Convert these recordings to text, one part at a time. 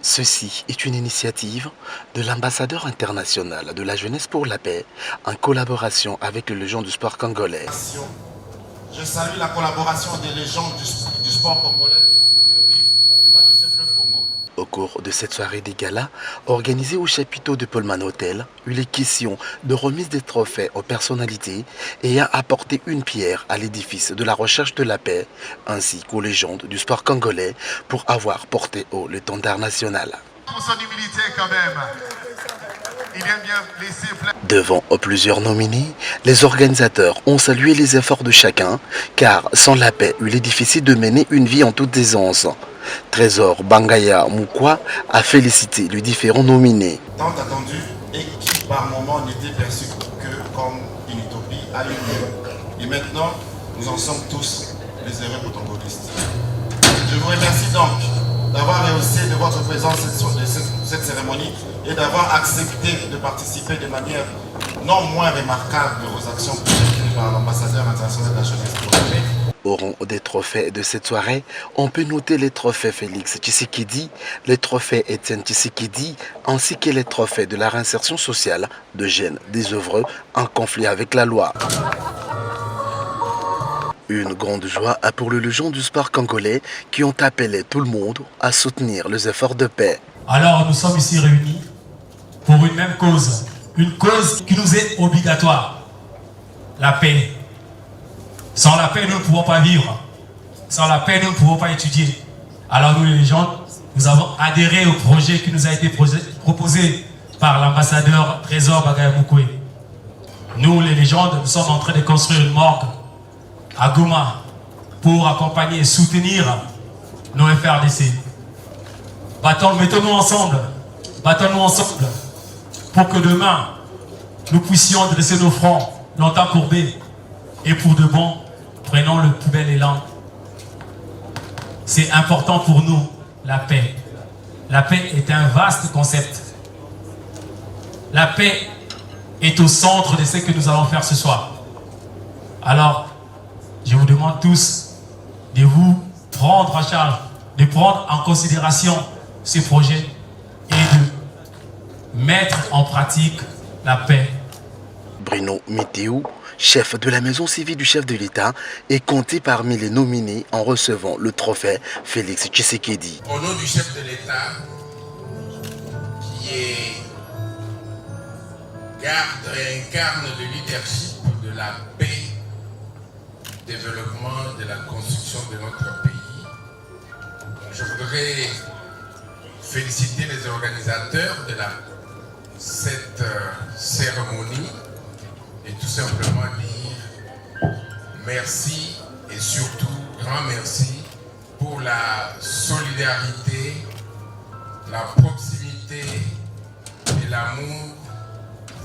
Ceci est une initiative de l'ambassadeur international de la jeunesse pour la paix en collaboration avec le Légion du sport congolais. Je salue la collaboration des légions du sport congolais des deux rives du majestueux fleuve Congo. Au cours de cette soirée des galas, organisée au chapiteau de Pullman Hotel, il est question de remise des trophées aux personnalités ayant apporté une pierre à l'édifice de la recherche de la paix, ainsi qu'aux légendes du sport congolais pour avoir porté haut l'étendard national. Pour son humilité quand même. Il aime bien laisser plein. Devant plusieurs nominés, les organisateurs ont salué les efforts de chacun, car sans la paix, il est difficile de mener une vie en toute aisance. Trésor Bangaya Moukwa a félicité les différents nominés. Tant attendu et qui par moment n'était perçu que comme une utopie a eu lieu. Et maintenant, nous en sommes tous les heureux protagonistes. Je vous remercie donc d'avoir rehaussé de votre présence cette cérémonie et d'avoir accepté de participer de manière non moins remarquable aux actions présentées par l'ambassadeur international de la jeunesse pour la paix. Au rang des trophées de cette soirée, on peut noter les trophées Félix Tshisekedi, les trophées Étienne Tshisekedi, ainsi que les trophées de la réinsertion sociale de jeunes désœuvreux en conflit avec la loi. Une grande joie pour le Légion du sport congolais qui ont appelé tout le monde à soutenir les efforts de paix. Alors nous sommes ici réunis pour une même cause, une cause qui nous est obligatoire, la paix. Sans la paix, nous ne pouvons pas vivre. Sans la paix, nous ne pouvons pas étudier. Alors nous, les légendes, nous avons adhéré au projet qui nous a été proposé par l'ambassadeur Trésor Bangaya Moukwa. Nous, les légendes, nous sommes en train de construire une morgue à Goma pour accompagner et soutenir nos FRDC. Mettons-nous ensemble pour que demain, nous puissions dresser nos fronts longtemps courbés et pour de bon, prenons le plus bel élan. C'est important pour nous, la paix. La paix est un vaste concept. La paix est au centre de ce que nous allons faire ce soir. Alors, je vous demande tous de vous prendre en charge, de prendre en considération ce projet et de mettre en pratique la paix. Bruno Mitéou, chef de la maison civile du chef de l'État, est compté parmi les nominés en recevant le trophée Félix Tshisekedi. Au nom du chef de l'État, qui garde et incarne le leadership de la paix, développement, de la construction de notre pays, je voudrais féliciter les organisateurs de cette cérémonie et tout simplement dire merci et surtout grand merci pour la solidarité, la proximité et l'amour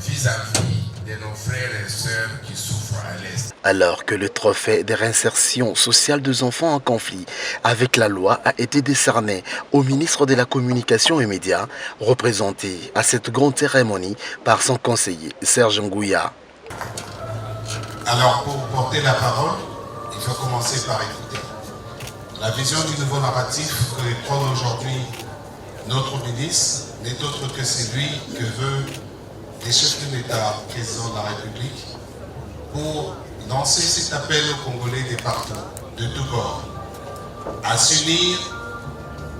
vis-à-vis de nos frères et sœurs qui souffrent à l'Est. Alors que le trophée de réinsertion sociale des enfants en conflit avec la loi a été décerné au ministre de la Communication et Médias, représenté à cette grande cérémonie par son conseiller Serge Ngouya. Alors pour porter la parole, il faut commencer par écouter. La vision du nouveau narratif que prône aujourd'hui notre ministre n'est autre que celui que veut les chefs de l'État, président de la République, pour lancer cet appel aux Congolais des partout, de tous bords, à s'unir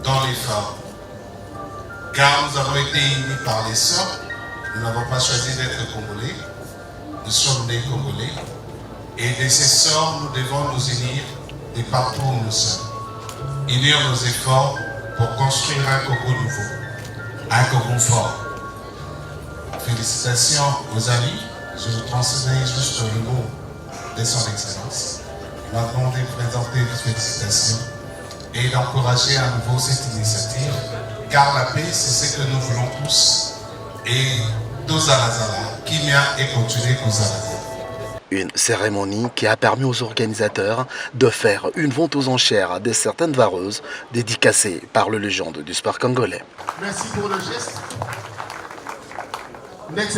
dans l'effort. Car nous avons été unis par les sorts, nous n'avons pas choisi d'être Congolais, nous sommes nés Congolais, et de ces sorts, nous devons nous unir de partout où nous sommes. Unir nos efforts pour construire un Congo nouveau, un Congo fort. Félicitations aux amis. Je vous transmets juste le mot de son Excellence. Il m'a demandé de présenter les félicitations et d'encourager à nouveau cette initiative, car la paix, c'est ce que nous voulons tous. Et Dozalazala, Kimia et continuer Kozalazala. Une cérémonie qui a permis aux organisateurs de faire une vente aux enchères de certaines vareuses dédicacées par le légende du sport congolais. Merci pour le geste. Next